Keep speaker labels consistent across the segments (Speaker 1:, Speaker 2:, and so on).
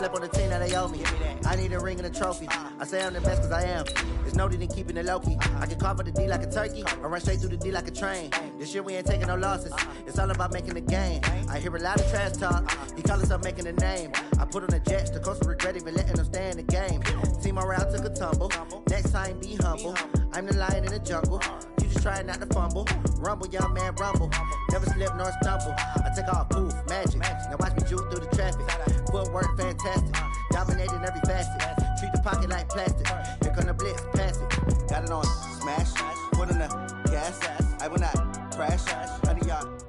Speaker 1: slept on the team, now they owe me. I need a ring and a trophy. I say I'm the best cause I am. There's no need in keeping it low-key. I can carve up the D like a turkey, or run straight through the D like a train. This year we ain't taking no losses. It's all about making the game. I hear a lot of trash talk. He call himself making a name. I put on the Jets, the coach will regret even letting them stay in the game. Team around took a tumble. Next time be humble. I'm the lion in the jungle. You just try not to fumble. Rumble, young man, rumble. Never slip nor stumble. I take off, poof, magic. Now watch me juke through the traffic. Footwork fantastic. Dominating every facet. Treat the pocket like plastic. Here come the blitz, pass it. Got it on smash. Put in the gas. I will not crash. 100-yard.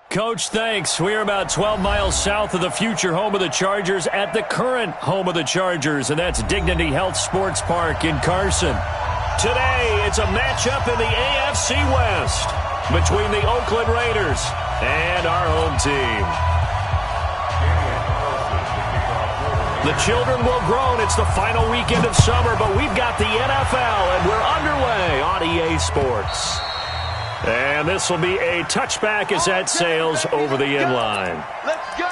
Speaker 2: Coach, thanks. We are about 12 miles south of the future home of the Chargers at the current home of the Chargers, and that's Dignity Health Sports Park in Carson. Today, it's a matchup in the AFC West between the Oakland Raiders and our home team. The children will groan. It's the final weekend of summer, but we've got the NFL, and we're underway on EA Sports. And this will be a touchback as that sails over the inline.
Speaker 3: Let's go!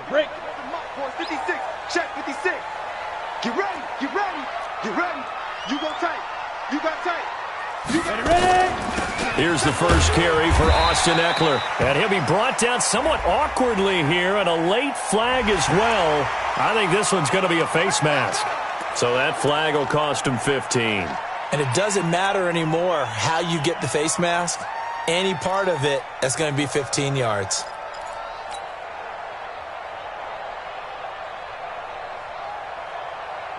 Speaker 3: Break. 56. Check 56. Get ready. Get ready. Get ready. You go tight. You got tight. You got ready.
Speaker 2: Here's the first carry for Austin Eckler. And he'll be brought down somewhat awkwardly here, and a late flag as well. I think this one's going to be a face mask. So that flag will cost him 15.
Speaker 4: And it doesn't matter anymore how you get the face mask. Any part of it is going to be 15 yards.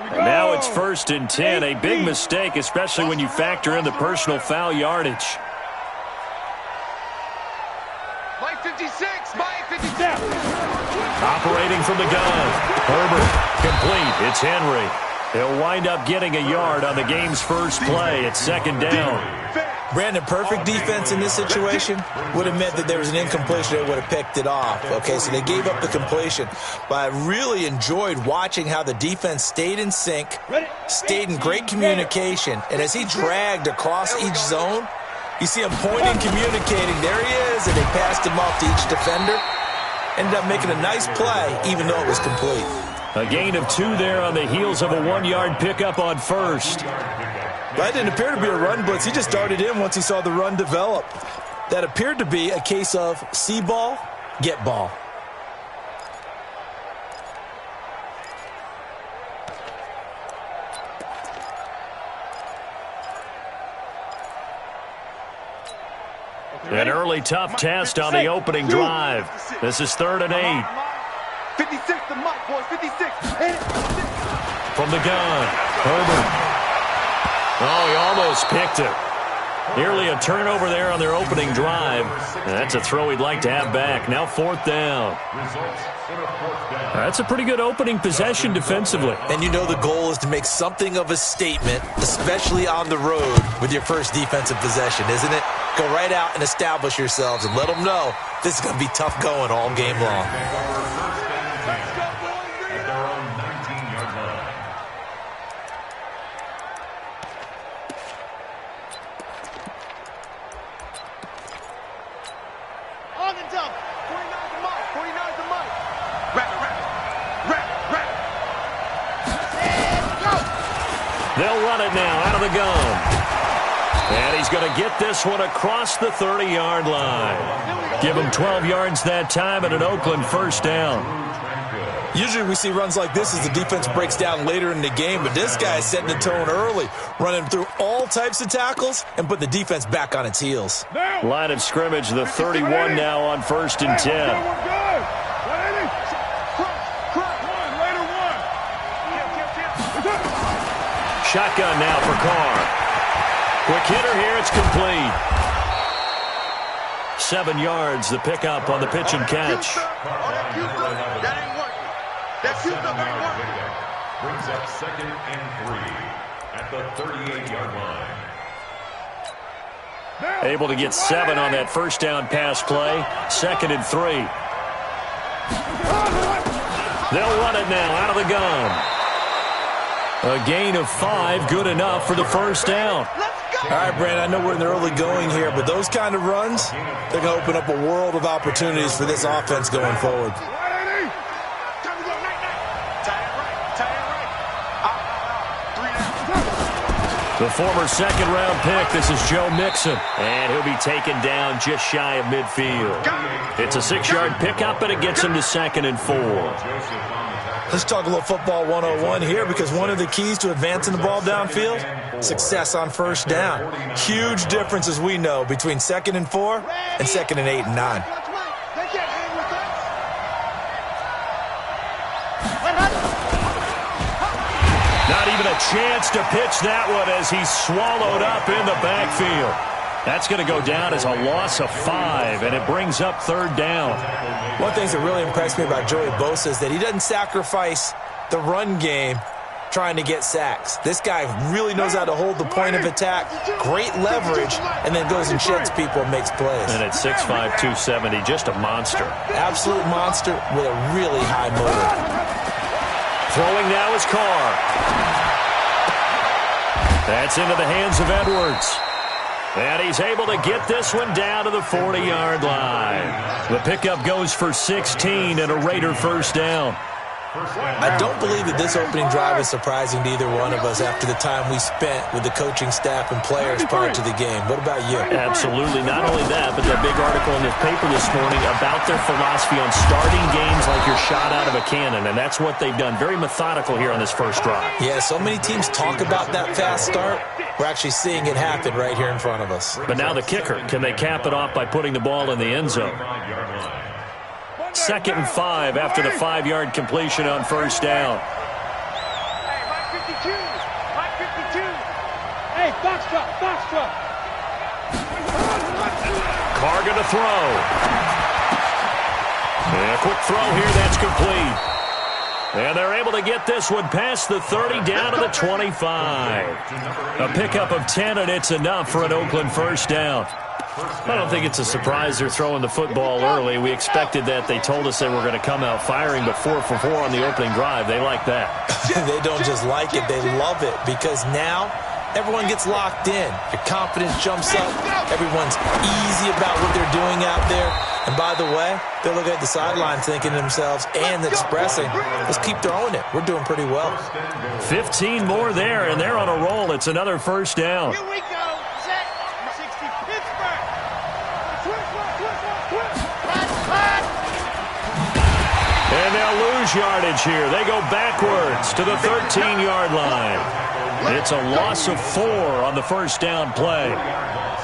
Speaker 2: And now it's 1st and 10, a big mistake, especially when you factor in the personal foul yardage.
Speaker 3: Mike 56, Mike 57.
Speaker 2: Operating from the gun. Herbert, complete. It's Henry. He'll wind up getting a yard on the game's first play. It's 2nd down.
Speaker 4: Brandon, perfect defense in this situation would have meant that there was an incompletion. They would have picked it off. Okay, so they gave up the completion. But I really enjoyed watching how the defense stayed in sync, stayed in great communication. And as he dragged across each zone, you see him pointing, communicating. There he is, and they passed him off to each defender. Ended up making a nice play, even though it was complete.
Speaker 2: A gain of 2 there on the heels of a 1-yard pickup on first.
Speaker 4: That didn't appear to be a run blitz. He just darted in once he saw the run develop. That appeared to be a case of see ball, get ball.
Speaker 2: An early tough test on the opening drive. This is 3rd and 8.
Speaker 3: 56 to Mike, boys, 56.
Speaker 2: From the gun, Herbert. Oh, he almost picked it. Nearly a turnover there on their opening drive. And that's a throw he'd like to have back. Now 4th down. That's a pretty good opening possession defensively.
Speaker 4: And you know the goal is to make something of a statement, especially on the road with your first defensive possession, isn't it? Go right out and establish yourselves and let them know this is going to be tough going all game long.
Speaker 2: They'll run it now out of the gun. And he's going to get this one across the 30-yard line. Give him 12 yards that time and an Oakland first down.
Speaker 4: Usually we see runs like this as the defense breaks down later in the game, but this guy is setting the tone early, running through all types of tackles and put the defense back on its heels.
Speaker 2: Line of scrimmage, the 31 now on 1st and 10. Shotgun now for Carr. Quick hitter here, it's complete. 7 yards, the pickup on the pitch and catch.
Speaker 3: That ain't working. That Q-stop ain't working.
Speaker 5: Brings up 2nd and 3 at the 38-yard line.
Speaker 2: Able to get 7 on that first down pass play. 2nd and 3. They'll run it now out of the gun. A gain of 5, good enough for the first down.
Speaker 4: All right, Brandon, I know we're in the early going here, but those kind of runs, they're going to open up a world of opportunities for this offense going forward.
Speaker 2: The former second-round pick, this is Joe Mixon, and he'll be taken down just shy of midfield. It's a 6-yard pickup, and it gets him to 2nd and 4.
Speaker 4: Let's talk a little football 101 here, because one of the keys to advancing the ball downfield, success on first down. Huge difference, as we know, between 2nd and 4 and 2nd and 8 and 9.
Speaker 2: Not even a chance to pitch that one as he's swallowed up in the backfield. That's going to go down as a loss of 5, and it brings up 3rd down.
Speaker 4: One thing that really impressed me about Joey Bosa is that he doesn't sacrifice the run game trying to get sacks. This guy really knows how to hold the point of attack, great leverage, and then goes and sheds people and makes plays.
Speaker 2: And at 6'5", 270, just a monster.
Speaker 4: Absolute monster with a really high motor.
Speaker 2: Throwing now is Carr. That's into the hands of Edwards. And he's able to get this one down to the 40-yard line. The pickup goes for 16 and a Raider first down.
Speaker 4: I don't believe that this opening drive is surprising to either one of us after the time we spent with the coaching staff and players prior to the game. What about you?
Speaker 2: Absolutely. Not only that, but that big article in the paper this morning about their philosophy on starting games like you're shot out of a cannon, and that's what they've done. Very methodical here on this first drive.
Speaker 4: Yeah, so many teams talk about that fast start. We're actually seeing it happen right here in front of us.
Speaker 2: But now the kicker. Can they cap it off by putting the ball in the end zone? 2nd and 5 after the 5-yard completion on first down.
Speaker 3: Hey, Mike 52. Mike 52. Hey, box truck.
Speaker 2: Carr going to throw. And a quick throw here. That's complete. And they're able to get this one past the 30 down to the 25. A pickup of 10, and it's enough for an Oakland first down. I don't think it's a surprise they're throwing the football early. We expected that. They told us they were going to come out firing, but 4 for 4 on the opening drive. They like that.
Speaker 4: They don't just like it, they love it, because now everyone gets locked in. Your confidence jumps up. Everyone's easy about what they're doing out there. And by the way, they look at the sideline thinking to themselves and expressing, let's keep throwing it. We're doing pretty well.
Speaker 2: 15 more there, and they're on a roll. It's another first down.
Speaker 3: Here we go. Set. 60. Pittsburgh.
Speaker 2: And they'll lose yardage here. They go backwards to the 13-yard line. It's a loss of 4 on the first down play.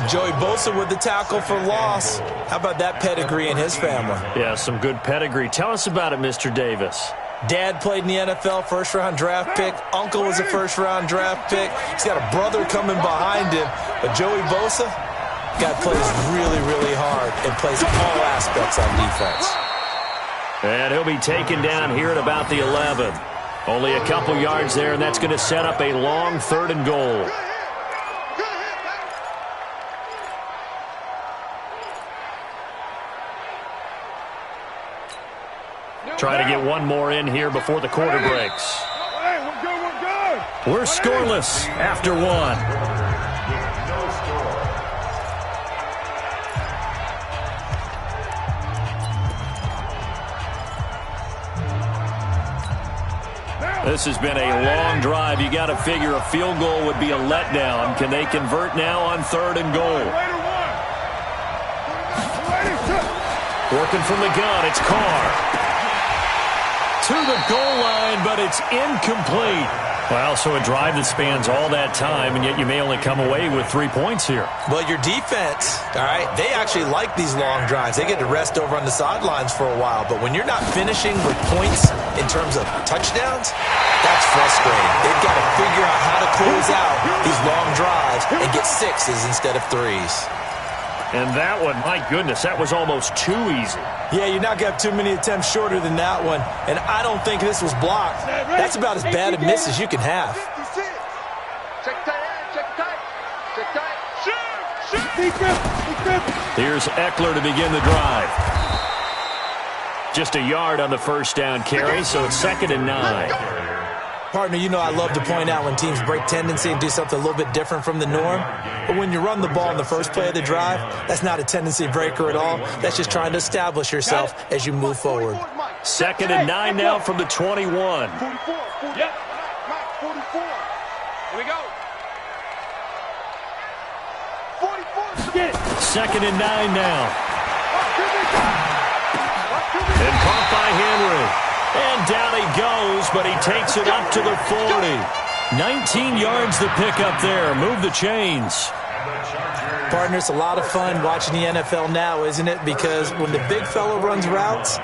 Speaker 4: Joey Bosa with the tackle for loss. How about that pedigree in his family?
Speaker 2: Yeah, some good pedigree. Tell us about it, Mr. Davis.
Speaker 4: Dad played in the NFL, first-round draft pick. Uncle was a first-round draft pick. He's got a brother coming behind him. But Joey Bosa, guy plays really, really hard and plays all aspects on defense.
Speaker 2: And he'll be taken down here at about the 11. Only a couple yards there, and that's going to set up a long 3rd and goal. Trying to get one more in here before the quarter breaks.
Speaker 3: Hey, we're good.
Speaker 2: We're scoreless after 1. This has been a long drive. You got to figure a field goal would be a letdown. Can they convert now on 3rd and goal? Working from the gun, it's Carr. To the goal line, but it's incomplete. Well, so a drive that spans all that time, and yet you may only come away with 3 points here.
Speaker 4: Well, your defense, all right, they actually like these long drives. They get to rest over on the sidelines for a while. But when you're not finishing with points in terms of touchdowns, that's frustrating. They've got to figure out how to close out these long drives and get 6s instead of 3s.
Speaker 2: And that one, my goodness, that was almost too easy.
Speaker 4: Yeah, you're not going to have too many attempts shorter than that one. And I don't think this was blocked. That's about as bad a miss as you can have.
Speaker 3: Check tight, check tight, check tight. Shoot!
Speaker 2: Here's Eckler to begin the drive. Just a yard on the first down carry, so it's 2nd and 9.
Speaker 4: Partner, you know I love to point out when teams break tendency and do something a little bit different from the norm. But when you run the ball in the first play of the drive, that's not a tendency breaker at all. That's just trying to establish yourself as you move forward.
Speaker 2: 2nd and 9 now from the 21.
Speaker 3: 44. Yep. Mike, 44. Here we go. 44.
Speaker 2: Get it. 2nd and 9 now. And caught by Henry. And down he goes, but he takes it up to the 40. 19 yards to pick up there. Move the chains.
Speaker 4: Partner, it's a lot of fun watching the NFL now, isn't it? Because when the big fella runs routes,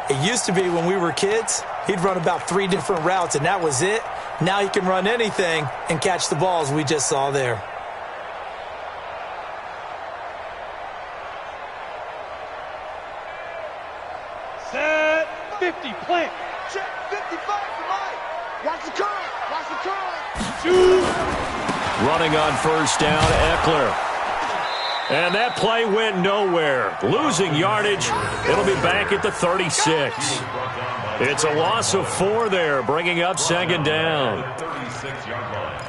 Speaker 4: it used to be when we were kids, he'd run about 3 different routes, and that was it. Now he can run anything and catch the balls we just saw there.
Speaker 3: Set 50, plant. Check 55 for Mike. Watch the curve. Watch the curve. Shoot.
Speaker 2: Running on first down, Eckler. And that play went nowhere. Losing yardage. It'll be back at the 36. It's a loss of 4 there, bringing up 2nd down.
Speaker 5: 36-yard line.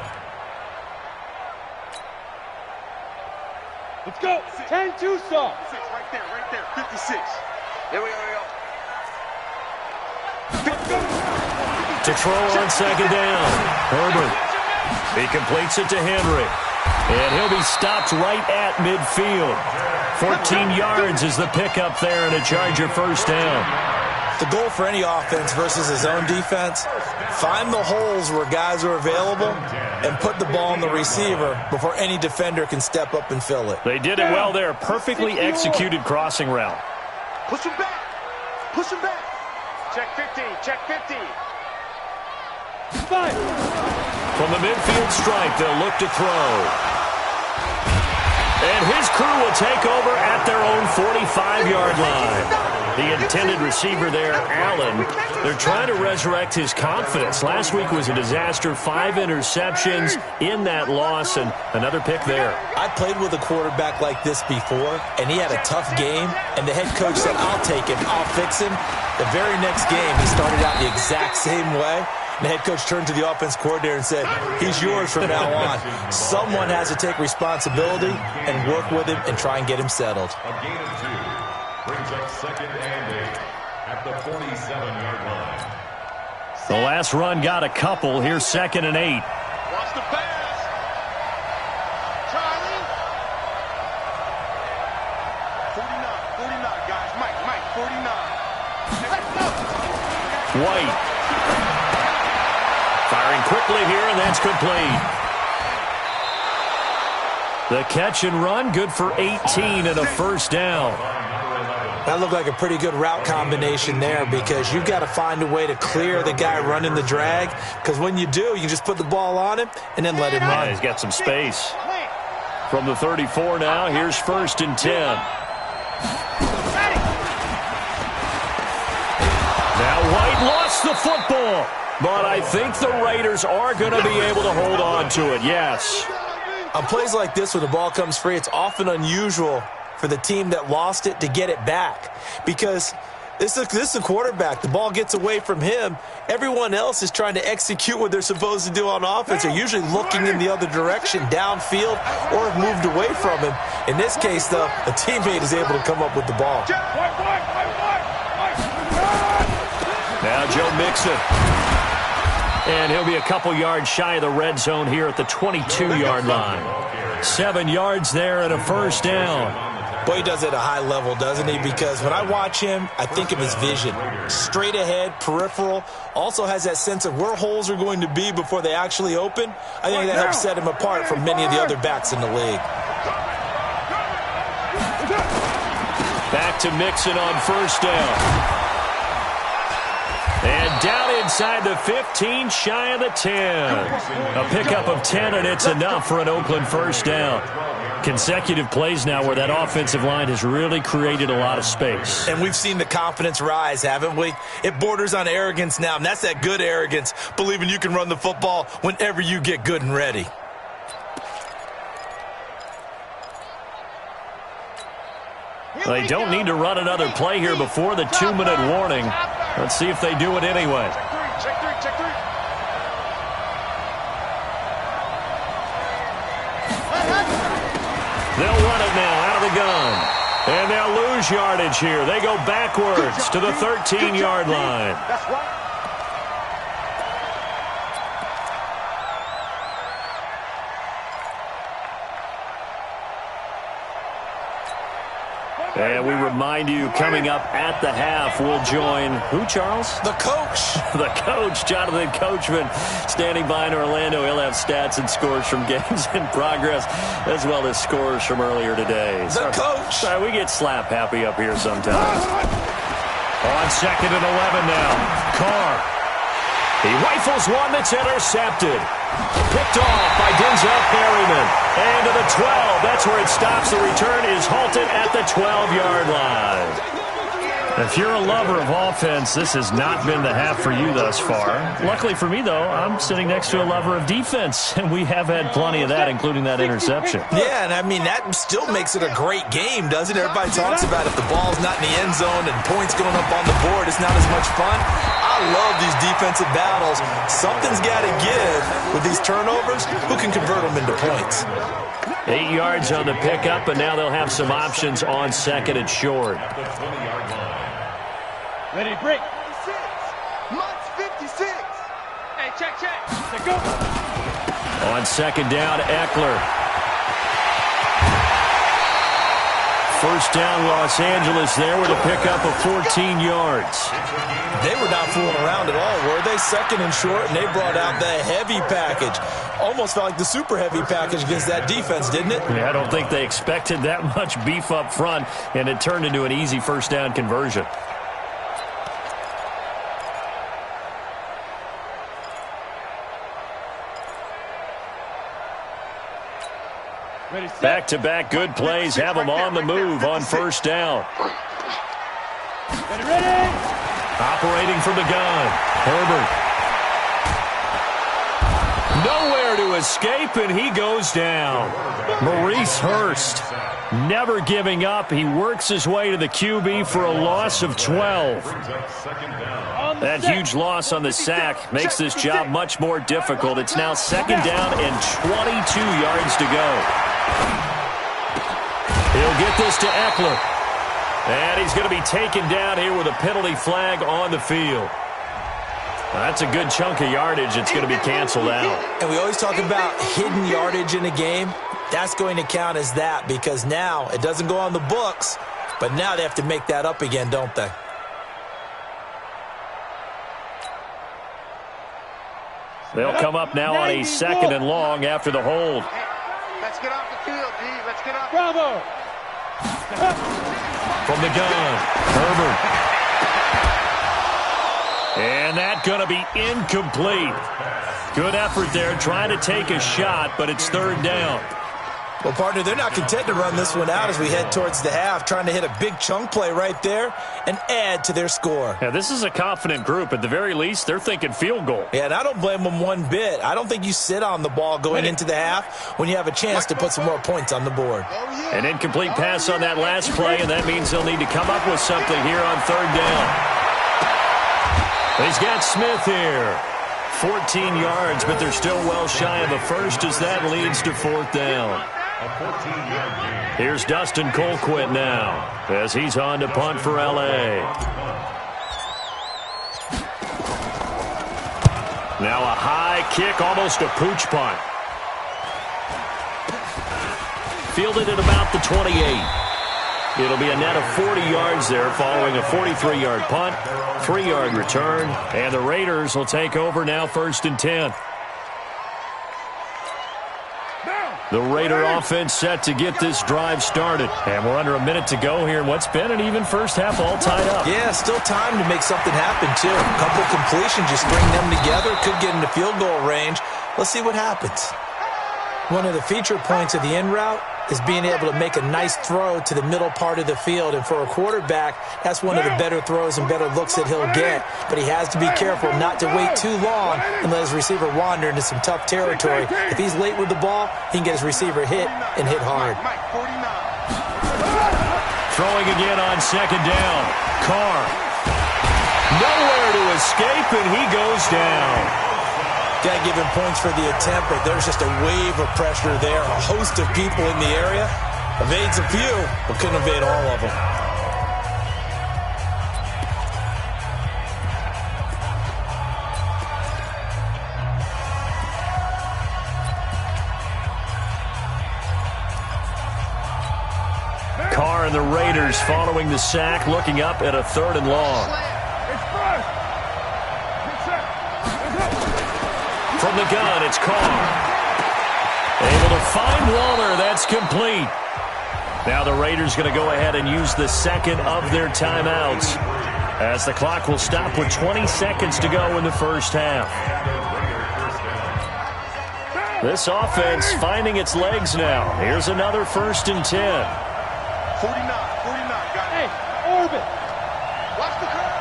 Speaker 3: Let's go. 10-2 saw. Right there, 56. Here we go,
Speaker 2: To throw on 2nd down. Herbert. He completes it to Henry. And he'll be stopped right at midfield. 14 yards is the pickup there and a Charger first down.
Speaker 4: The goal for any offense versus his own defense, find the holes where guys are available and put the ball on the receiver before any defender can step up and fill it.
Speaker 2: They did it well there. Perfectly executed crossing route.
Speaker 3: Push him back. Push him back. Check 50. Check 50.
Speaker 2: From the midfield stripe, they'll look to throw. And his crew will take over at their own 45-yard line. The intended receiver there, Allen, they're trying to resurrect his confidence. Last week was a disaster, 5 interceptions in that loss, and another pick there.
Speaker 4: I played with a quarterback like this before, and he had a tough game, and the head coach said, I'll take him, I'll fix him. The very next game, he started out the exact same way. The head coach turned to the offense coordinator and said, he's yours from now on. Someone has to take responsibility and work with him and try and get him settled.
Speaker 5: A gain of 2 brings up 2nd and 8 at the 47-yard line.
Speaker 2: The last run got a couple. Here's 2nd and 8.
Speaker 3: Watch the pass. Charlie. 49, guys. Mike, 49.
Speaker 2: White. Firing quickly here, and that's complete. The catch and run, good for 18 and a first down.
Speaker 4: That looked like a pretty good route combination there because you've got to find a way to clear the guy running the drag, because when you do, you just put the ball on him and then let him run.
Speaker 2: Yeah, he's got some space. From the 34 now, here's 1st and 10. Now White lost the football. But I think the Raiders are going to be able to hold on to it, yes.
Speaker 4: On plays like this where the ball comes free, it's often unusual for the team that lost it to get it back. Because this is a quarterback. The ball gets away from him. Everyone else is trying to execute what they're supposed to do on offense. They're usually looking in the other direction, downfield, or have moved away from him. In this case, though, a teammate is able to come up with the ball.
Speaker 2: Now Joe Mixon. And he'll be a couple yards shy of the red zone here at the 22-yard line. 7 yards there and a first down.
Speaker 4: Boy, he does it at a high level, doesn't he? Because when I watch him, I think of his vision. Straight ahead, peripheral. Also has that sense of where holes are going to be before they actually open. I think that helps set him apart from many of the other backs in the league.
Speaker 2: Back to Mixon on first down. And down inside the 15, shy of the 10. A pickup of 10, and it's enough for an Oakland first down. Consecutive plays now where that offensive line has really created a lot of space.
Speaker 4: And we've seen the confidence rise, haven't we? It borders on arrogance now, and that's that good arrogance, believing you can run the football whenever you get good and ready.
Speaker 2: They don't need to run another play here before the 2-minute warning. Let's see if they do it anyway.
Speaker 3: Check three.
Speaker 2: They'll run it now out of the gun. And they'll lose yardage here. They go backwards to the 13-yard line.
Speaker 3: That's right.
Speaker 2: And we remind you, coming up at the half, we'll join who, Charles?
Speaker 4: The coach.
Speaker 2: The coach, Jonathan Coachman, standing by in Orlando. He'll have stats and scores from games in progress, as well as scores from earlier today.
Speaker 4: The coach.
Speaker 2: Sorry, we get slap happy up here sometimes. On 2nd and 11 now. Carr. He rifles one that's intercepted. Picked off by Denzel Perryman. And to the 12. That's where it stops. The return is halted at the 12-yard line. If you're a lover of offense, this has not been the half for you thus far. Luckily for me, though, I'm sitting next to a lover of defense, and we have had plenty of that, including that interception.
Speaker 4: Yeah, and I mean, that still makes it a great game, doesn't it? Everybody talks about if the ball's not in the end zone and points going up on the board, it's not as much fun. I love these defensive battles. Something's got to give with these turnovers. Who can convert them into points?
Speaker 2: 8 yards on the pickup, and now they'll have some options on 2nd and short.
Speaker 3: Ready to break. 56. Much 56. Hey, check. Let's go.
Speaker 2: On 2nd down, Eckler. First down, Los Angeles there with a pickup of 14 yards.
Speaker 4: They were not fooling around at all, were they? 2nd and short, and they brought out the heavy package. Almost felt like the super heavy package against that defense, didn't it?
Speaker 2: Yeah, I don't think they expected that much beef up front, and it turned into an easy first down conversion. Back-to-back good plays have them on the move on first down.
Speaker 3: Ready.
Speaker 2: Operating from the gun, Herbert. Nowhere to escape, and he goes down. Maurice Hurst, never giving up. He works his way to the QB for a loss of 12. That huge loss on the sack makes this job much more difficult. It's now 2nd down and 22 yards to go. He'll get this to Eckler. And he's going to be taken down here with a penalty flag on the field. That's a good chunk of yardage. It's going to be canceled out.
Speaker 4: And we always talk about hidden yardage in a game. That's going to count as that because now it doesn't go on the books, but now they have to make that up again, don't they?
Speaker 2: They'll come up now on a 2nd and long after the hold.
Speaker 3: Let's get off the field, G. Let's get off. Bravo.
Speaker 2: From the gun, Herbert. And that's going to be incomplete. Good effort there, trying to take a shot, but it's 3rd down.
Speaker 4: Well, partner, they're not content to run this one out as we head towards the half, trying to hit a big chunk play right there and add to their score.
Speaker 2: Yeah, this is a confident group. At the very least, they're thinking field goal.
Speaker 4: Yeah, and I don't blame them one bit. I don't think you sit on the ball going into the half when you have a chance to put some more points on the board.
Speaker 2: An incomplete pass on that last play, and that means they'll need to come up with something here on 3rd down. He's got Smith here. 14 yards, but they're still well shy of a first as that leads to 4th down. Here's Dustin Colquitt now as he's on to punt for L.A. Now a high kick, almost a pooch punt. Fielded at about the 28. It'll be a net of 40 yards there following a 43-yard punt, 3-yard return, and the Raiders will take over now 1st and 10. The Raider offense set to get this drive started. And we're under a minute to go here in what's been an even first half, all tied up.
Speaker 4: Yeah, still time to make something happen, too. A couple completions, just string them together. Could get into field goal range. Let's see what happens. One of the feature points of the in route is being able to make a nice throw to the middle part of the field. And for a quarterback, that's one of the better throws and better looks that he'll get. But he has to be careful not to wait too long and let his receiver wander into some tough territory. If he's late with the ball, he can get his receiver hit and hit hard.
Speaker 2: Throwing again on 2nd down. Carr. Nowhere to escape, and he goes down.
Speaker 4: Got to give him points for the attempt, but there's just a wave of pressure there. A host of people in the area. Evades a few, but couldn't evade all of them.
Speaker 2: Carr and the Raiders following the sack, looking up at a 3rd and long. From the gun, it's Carr. Able to find Waller. That's complete. Now the Raiders going to go ahead and use the second of their timeouts, as the clock will stop with 20 seconds to go in the first half. This offense finding its legs now. Here's another 1st and 10.
Speaker 3: 49, got it. Hey, orbit. Watch the curve.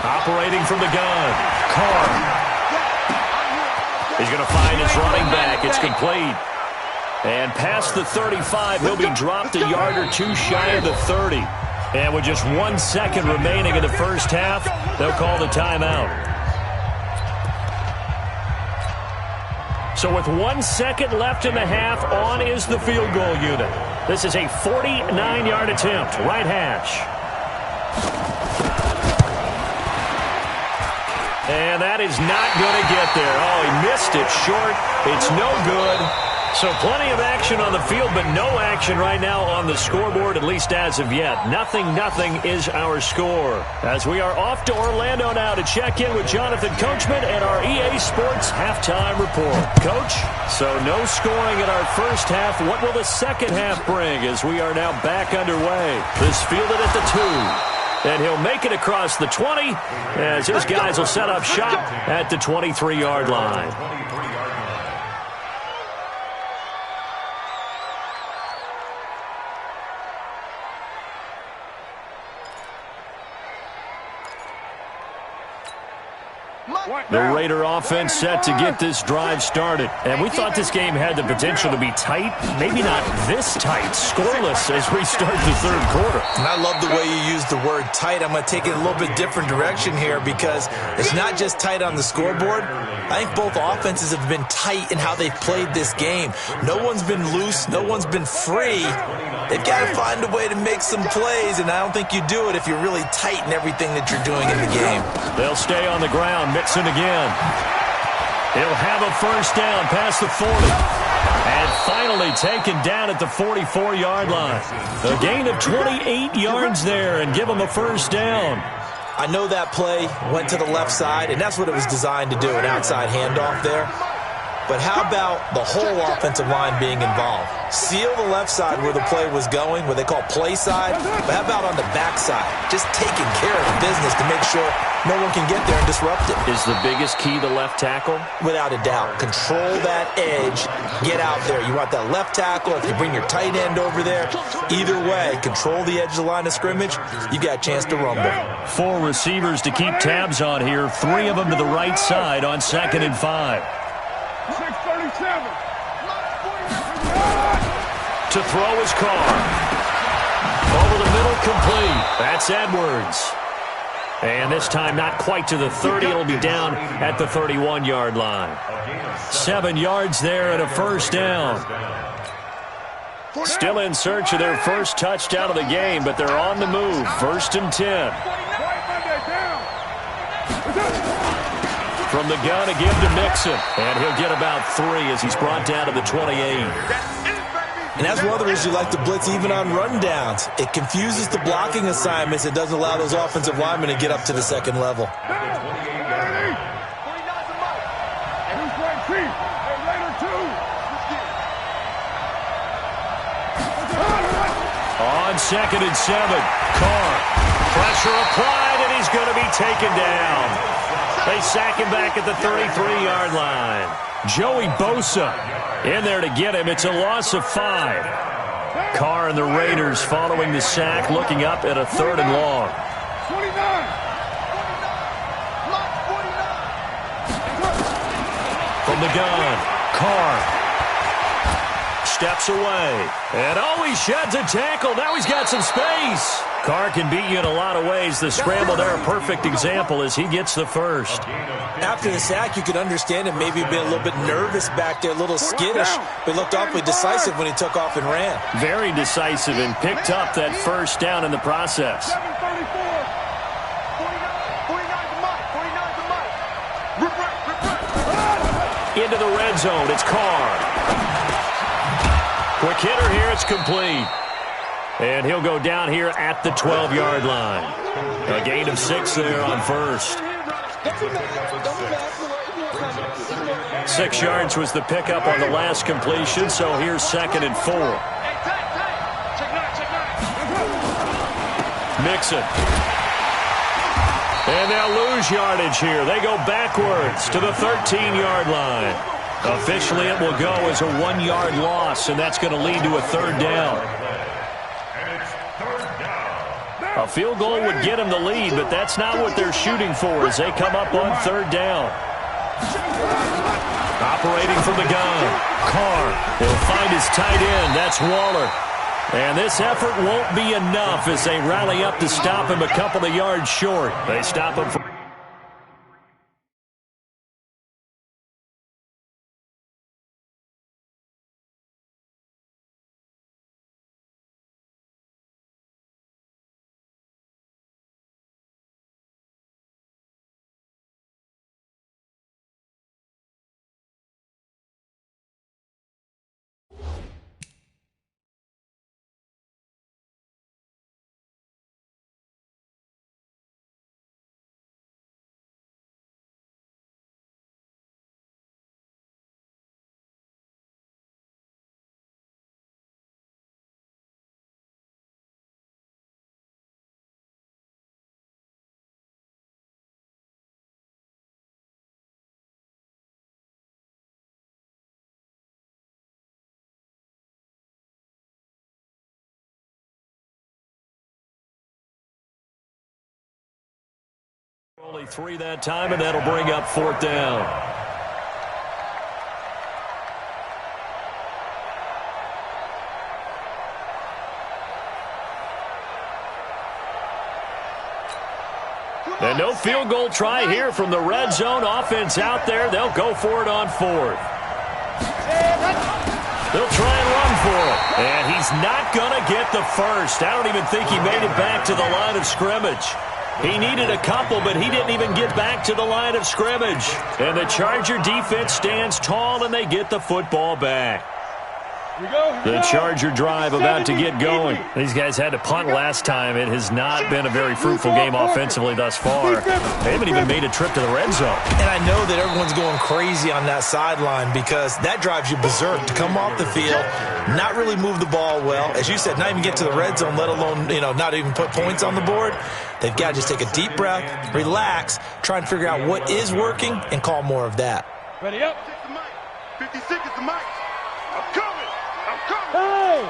Speaker 2: Operating from the gun, Carr. He's going to find his running back. It's complete. And past the 35, he'll be dropped a yard or two shy of the 30. And with just 1 second remaining in the first half, they'll call the timeout. So with 1 second left in the half, on is the field goal unit. This is a 49-yard attempt, right hash. And that is not going to get there. Oh, he missed it short. It's no good. So plenty of action on the field, but no action right now on the scoreboard, at least as of yet. Nothing is our score. As we are off to Orlando now to check in with Jonathan Coachman and our EA Sports halftime report. Coach, so no scoring in our first half. What will the second half bring as we are now back underway? This fielded at the 2. And he'll make it across the 20 as his guys will set up shop at the 23-yard line. The Raider offense set to get this drive started. And we thought this game had the potential to be tight. Maybe not this tight, scoreless as we start the 3rd quarter.
Speaker 4: And I love the way you use the word tight. I'm going to take it a little bit different direction here because it's not just tight on the scoreboard. I think both offenses have been tight in how they've played this game. No one's been loose. No one's been free. They've got to find a way to make some plays, and I don't think you do it if you're really tight in everything that you're doing in the game.
Speaker 2: They'll stay on the ground, mixing again. He'll have a first down past the 40. And finally taken down at the 44-yard line. A gain of 28 yards there and give him a first down.
Speaker 4: I know that play went to the left side, and that's what it was designed to do, an outside handoff there. But how about the whole offensive line being involved? Seal the left side where the play was going, what they call play side. But how about on the back side? Just taking care of the business to make sure no one can get there and disrupt it.
Speaker 2: Is the biggest key the left tackle?
Speaker 4: Without a doubt. Control that edge. Get out there. You want that left tackle. If you bring your tight end over there, either way, control the edge of the line of scrimmage, you got a chance to rumble.
Speaker 2: 4 receivers to keep tabs on here. 3 of them to the right side on 2nd and 5.
Speaker 3: 637.
Speaker 2: To throw is Carr. Over the middle, complete. That's Edwards. And this time not quite to the 30. It'll be down at the 31-yard line. 7 yards there and a first down. Still in search of their first touchdown of the game, but they're on the move. 1st and 10. From the gun again to Mixon. And he'll get about 3 as he's brought down to the 28.
Speaker 4: And that's one of the reasons you like to blitz even on rundowns. It confuses the blocking assignments. It doesn't allow those offensive linemen to get up to the second level.
Speaker 2: On 2nd and 7, Carr. Pressure applied, and he's going to be taken down. They sack him back at the 33-yard line. Joey Bosa in there to get him. It's a loss of 5. Carr and the Raiders following the sack, looking up at a 3rd and long.
Speaker 3: 29.
Speaker 2: From the gun, Carr steps away. And he sheds a tackle. Now he's got some space. Carr can beat you in a lot of ways. The scramble there, a perfect example as he gets the first.
Speaker 4: After the sack, you could understand him maybe being a little bit nervous back there, a little skittish, but looked awfully decisive when he took off and ran.
Speaker 2: Very decisive and picked up that first down in the process.
Speaker 3: 49
Speaker 2: Into the red zone, it's Carr. Quick hitter here, it's complete. And he'll go down here at the 12-yard line. A gain of 6 there on first. 6 yards was the pickup on the last completion, so here's 2nd and 4. Mixon. And they'll lose yardage here. They go backwards to the 13-yard line. Officially, it will go as a 1-yard loss, and that's going to lead to a 3rd down. A field goal would get them the lead, but that's not what they're shooting for as they come up on 3rd down. Operating from the gun, Carr. He'll find his tight end. That's Waller. And this effort won't be enough as they rally up to stop him a couple of yards short. They stop him for... Only 3 that time, and that'll bring up 4th down. And no field goal try here from the red zone. Offense out there. They'll go for it on 4th. They'll try and run for it. And he's not going to get the first. I don't even think he made it back to the line of scrimmage. He needed a couple, but he didn't even get back to the line of scrimmage. And the Charger defense stands tall, and they get the football back. The Charger drive about to get going. These guys had to punt last time. It has not been a very fruitful game offensively thus far. They haven't even made a trip to the red zone.
Speaker 4: And I know that everyone's going crazy on that sideline because that drives you berserk to come off the field, not really move the ball well. As you said, not even get to the red zone, let alone, not even put points on the board. They've got to just take a deep breath, relax, try and figure out what is working, and call more of that.
Speaker 3: Ready up. 56 is the mic. I'm coming. I'm coming. Hey!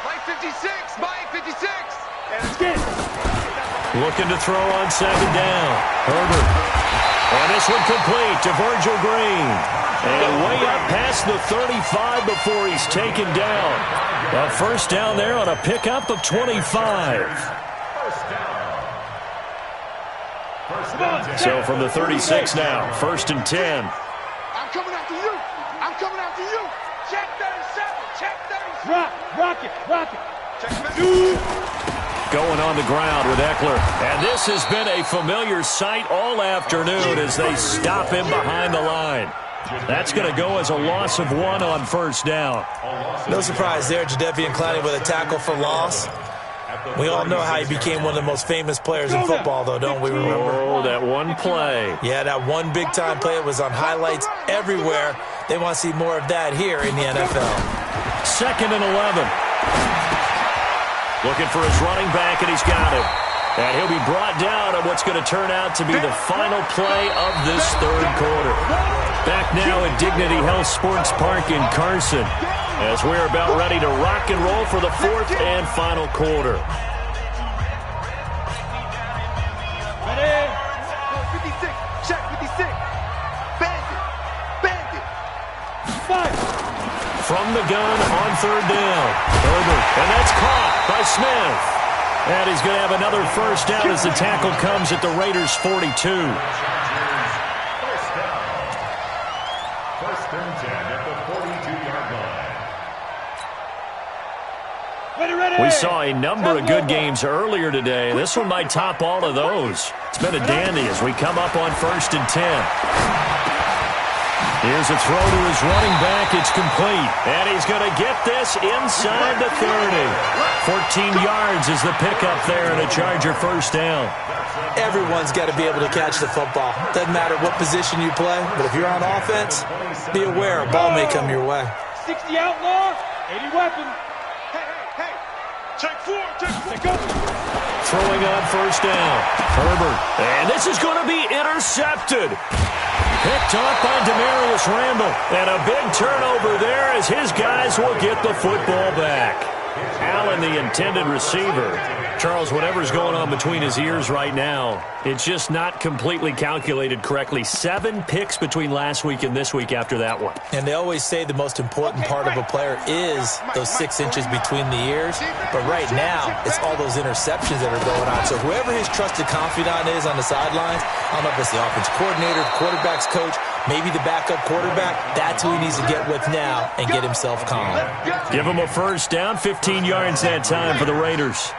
Speaker 3: Mike 56. Mike 56. And let's get it.
Speaker 2: Looking to throw on 2nd down. Herbert. And this one complete to Virgil Green. And way up past the 35 before he's taken down. A 1st down there on a pickup of 25. So from the 36 now, 1st and 10.
Speaker 3: I'm coming after you. I'm coming after you. Check 37. Check 37. Rock it. Check 37.
Speaker 2: going on the ground with Eckler. And this has been a familiar sight all afternoon as they stop him behind the line. That's going to go as a loss of 1 on first down.
Speaker 4: No surprise there, Jadeveon Clowney with a tackle for loss. We all know how he became one of the most famous players in football, though, don't we remember?
Speaker 2: Oh, that one play.
Speaker 4: Yeah, that one big-time play. It was on highlights everywhere. They want to see more of that here in the NFL.
Speaker 2: 2nd and 11. Looking for his running back, and he's got it. And he'll be brought down on what's going to turn out to be the final play of this third quarter. Back now at Dignity Health Sports Park in Carson, as we're about ready to rock and roll for the 4th and final quarter.
Speaker 3: Ready? 56. Check 56. Bandit. Bandit. Fight.
Speaker 2: From the gun on 3rd down. Herbert. And that's caught by Smith. And he's going to have another first down as the tackle comes at the Raiders' 42.
Speaker 5: First and 10 at the 42-yard line.
Speaker 2: We saw a number of good games earlier today. This one might top all of those. It's been a dandy as we come up on 1st and 10. Here's a throw to his running back. It's complete. And he's going to get this inside the 30. 14 yards is the pickup there and a Charger first down.
Speaker 4: Everyone's got to be able to catch the football. Doesn't matter what position you play, but if you're on offense, be aware a ball may come your way.
Speaker 3: 60 outlaw, 80 weapon. Hey. Check 4. Go.
Speaker 2: Throwing on first down. Herbert. And this is going to be intercepted. Picked off by Demarius Randall. And a big turnover there as his guys will get the football back. Allen, the intended receiver. Charles, whatever's going on between his ears right now, it's just not completely calculated correctly. 7 picks between last week and this week after that one.
Speaker 4: And they always say the most important part of a player is those 6 inches between the ears. But right now, it's all those interceptions that are going on. So whoever his trusted confidant is on the sidelines, I don't know if it's the offensive coordinator, the quarterback's coach, maybe the backup quarterback, that's who he needs to get with now and get himself calm.
Speaker 2: Give him a first down, 15 yards that time for the Raiders.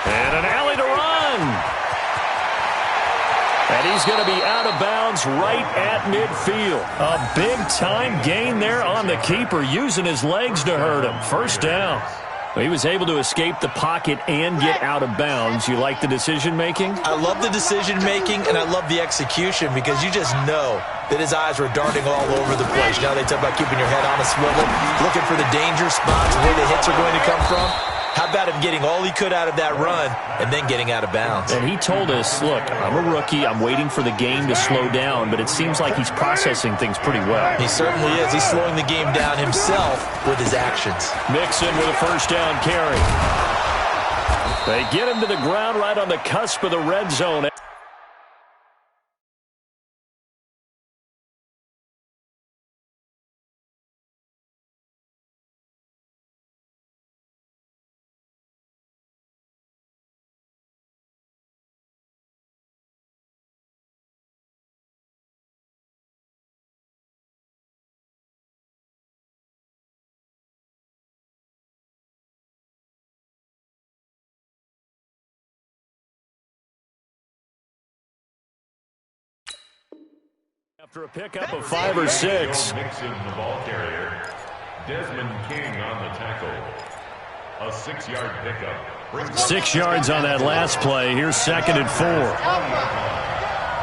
Speaker 2: And an alley to run. And he's going to be out of bounds right at midfield. A big-time gain there on the keeper, using his legs to hurt him. First down. He was able to escape the pocket and get out of bounds. You like the decision-making?
Speaker 4: I love the decision-making, and I love the execution because you just know that his eyes were darting all over the place. Now they talk about keeping your head on a swivel, looking for the danger spots where the hits are going to come from. How about him getting all he could out of that run and then getting out of bounds?
Speaker 2: And he told us, look, I'm a rookie. I'm waiting for the game to slow down, but it seems like he's processing things pretty well.
Speaker 4: He certainly is. He's slowing the game down himself with his actions.
Speaker 2: Mixon with a first down carry. They get him to the ground right on the cusp of the red zone. After a pickup of 5 or 6.
Speaker 5: Mixon, the ball carrier. Desmond King on the tackle. A 6-yard pickup.
Speaker 2: 6 yards on that last play. Here's 2nd and 4.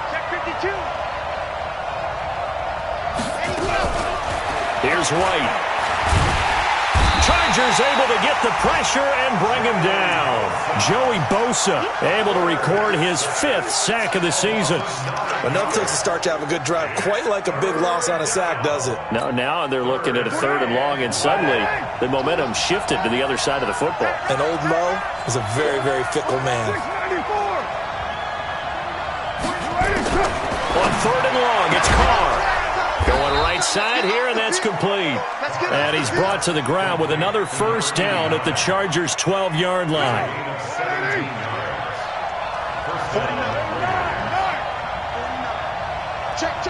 Speaker 3: Check 52.
Speaker 2: Here's White. Chargers able to get the pressure and bring him down. Joey Bosa able to record his 5th sack of the season.
Speaker 4: Enough takes to start to have a good drive. Quite like a big loss on a sack, does it?
Speaker 2: Now they're looking at a 3rd and long, and suddenly the momentum shifted to the other side of the football.
Speaker 4: And old Mo is a very, very fickle man.
Speaker 2: On 3rd and long, it's Carr. Going right side here, and that's complete. And he's brought to the ground with another first down at the Chargers' 12-yard line.
Speaker 3: Check.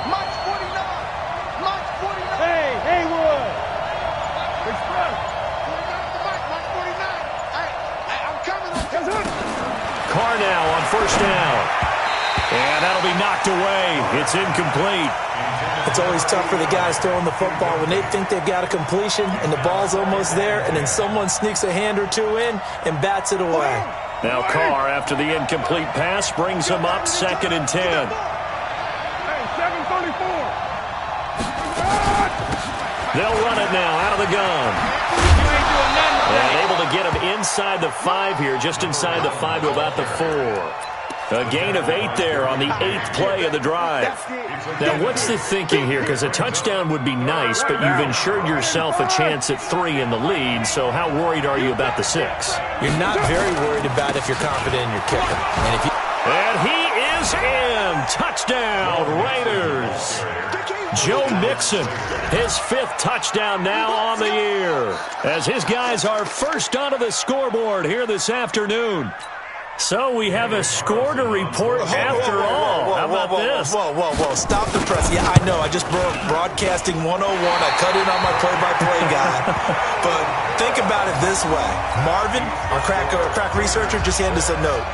Speaker 3: Mike's 49. Mike's
Speaker 2: Carr now on first down. And that'll be knocked away. It's incomplete.
Speaker 4: It's always tough for the guys throwing the football when they think they've got a completion and the ball's almost there, and then someone sneaks a hand or two in and bats it away.
Speaker 2: Now Carr, after the incomplete pass, brings him up 2nd and 10.
Speaker 3: Hey, 734.
Speaker 2: They'll run it now out of the gun. And able to get him inside the 5 here, just inside the 5 to about the 4. A gain of 8 there on the 8th play of the drive. Now, what's the thinking here? Because a touchdown would be nice, but you've ensured yourself a chance at 3 in the lead, so how worried are you about the 6?
Speaker 4: You're not very worried about if you're confident in your kicker.
Speaker 2: And he is in. Touchdown, Raiders. Joe Mixon, his 5th touchdown now on the year, as his guys are first onto the scoreboard here this afternoon. So we have a score to report after all. How about this?
Speaker 4: Whoa. Stop the press. Yeah, I know. I just broke broadcasting 101. I cut in on my play-by-play guy. But think about it this way. Marvin, our crack researcher, just handed us a note.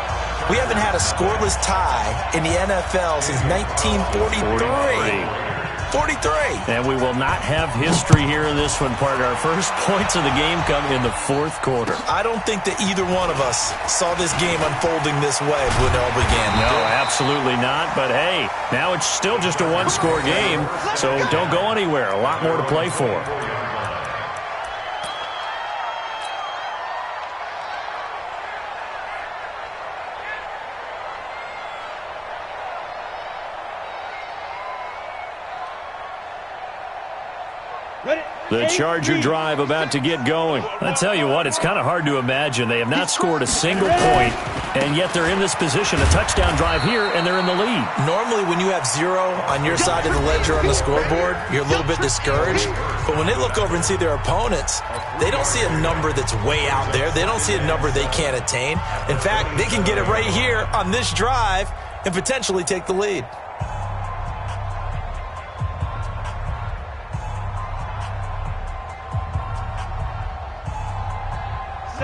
Speaker 4: We haven't had a scoreless tie in the NFL since 1943. 43.
Speaker 2: And we will not have history here in this one, partner. Our first points of the game come in the 4th quarter.
Speaker 4: I don't think that either one of us saw this game unfolding this way when it all began.
Speaker 2: No, absolutely not. But, hey, now it's still just a 1-score game, so don't go anywhere. A lot more to play for. The Charger drive about to get going. I tell you what, it's kind of hard to imagine. They have not scored a single point, and yet they're in this position. A touchdown drive here, and they're in the lead.
Speaker 4: Normally, when you have 0 on your side of the ledger on the scoreboard, you're a little bit discouraged. But when they look over and see their opponents, they don't see a number that's way out there. They don't see a number they can't attain. In fact, they can get it right here on this drive and potentially take the lead.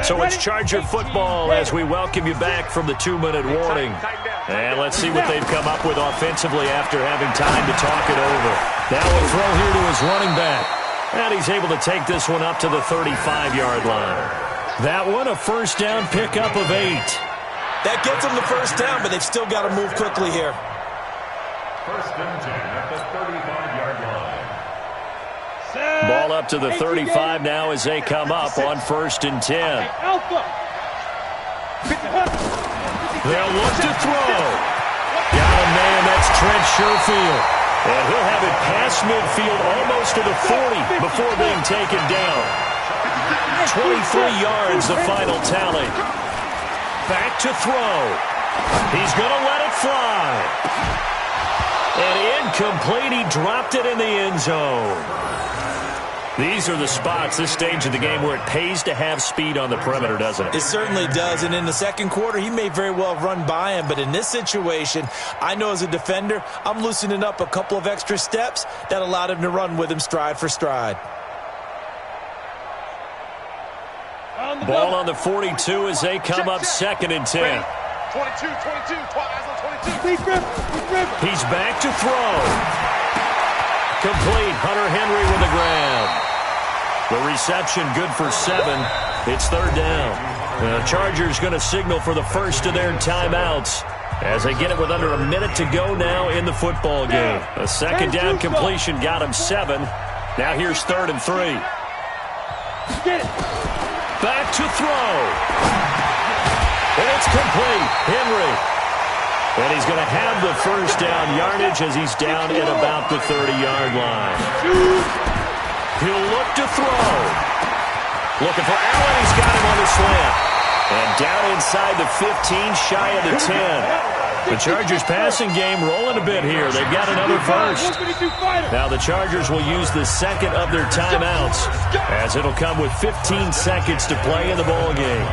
Speaker 2: So it's Charger football as we welcome you back from the 2-minute warning. And let's see what they've come up with offensively after having time to talk it over. Now a throw here to his running back. And he's able to take this one up to the 35-yard line. That one, a first down pickup of 8.
Speaker 4: That gets them the first down, but they've still got to move quickly here.
Speaker 5: First and 10 at the 35-yard line.
Speaker 2: Ball up to the 35 now as they come up on 1st and 10. They'll look to throw. Got a man, that's Trent Sherfield. And he'll have it past midfield almost to the 40 before being taken down. 23 yards, the final tally. Back to throw. He's going to let it fly. And incomplete, he dropped it in the end zone. These are the spots, this stage of the game, where it pays to have speed on the perimeter, doesn't it?
Speaker 4: It certainly does, and in the second quarter, he may very well run by him, but in this situation, I know as a defender, I'm loosening up a couple of extra steps that allowed him to run with him stride for stride.
Speaker 2: Ball on the 42 as they come up 2nd and 10.
Speaker 3: 22, 22.
Speaker 2: He's back to throw. Complete. Hunter Henry with the grab. The reception good for 7. It's 3rd down. The Chargers going to signal for the first of their timeouts as they get it with under a minute to go now in the football game. A 2nd down completion got him 7. Now here's 3rd and 3. Back to throw. And it's complete. Henry. And he's going to have the first down yardage as he's down at about the 30-yard line. He'll look to throw. Looking for Allen. He's got him on the slant. And down inside the 15, shy of the 10. The Chargers passing game rolling a bit here. They've got another first. Now the Chargers will use the 2nd of their timeouts as it'll come with 15 seconds to play in the ball game.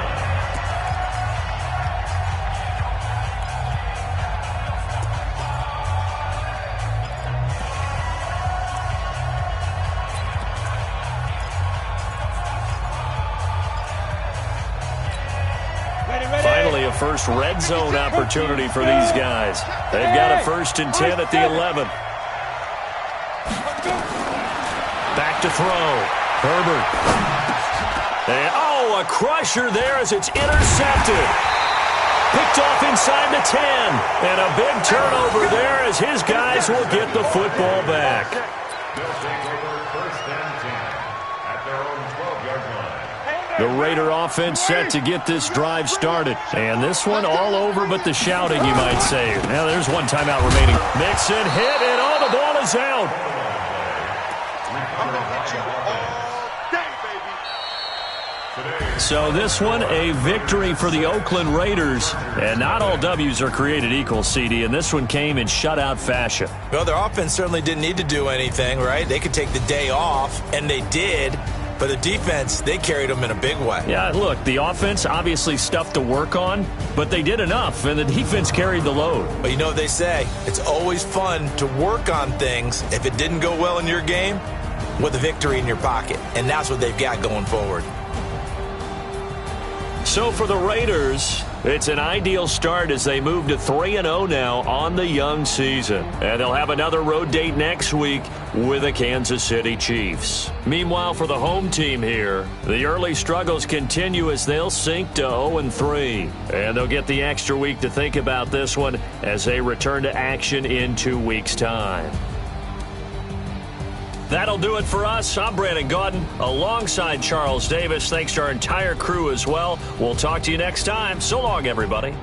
Speaker 2: Finally, a the first red zone opportunity for these guys. They've got a 1st and 10 at the 11. Back to throw. Herbert. And, a crusher there as it's intercepted. Picked off inside the 10. And a big turnover there as his guys will get the football back.
Speaker 5: They'll take over 1st and 10 at their own 12-yard line.
Speaker 2: The Raider offense set to get this drive started. And this one all over but the shouting, you might say. Now there's one timeout remaining. Mixon hit, and the ball is out. So this one, a victory for the Oakland Raiders. And not all W's are created equal, CD, and this one came in shutout fashion.
Speaker 4: Well, their offense certainly didn't need to do anything, right? They could take the day off, and they did. But the defense, they carried them in a big way.
Speaker 2: Yeah, look, the offense, obviously stuff to work on, but they did enough, and the defense carried the load.
Speaker 4: But you know what they say, it's always fun to work on things if it didn't go well in your game with a victory in your pocket. And that's what they've got going forward.
Speaker 2: So for the Raiders, it's an ideal start as they move to 3-0 now on the young season. And they'll have another road date next week with the Kansas City Chiefs. Meanwhile, for the home team here, the early struggles continue as they'll sink to 0-3. And they'll get the extra week to think about this one as they return to action in 2 weeks' time. That'll do it for us. I'm Brandon Gaudin alongside Charles Davis. Thanks to our entire crew as well. We'll talk to you next time. So long, everybody.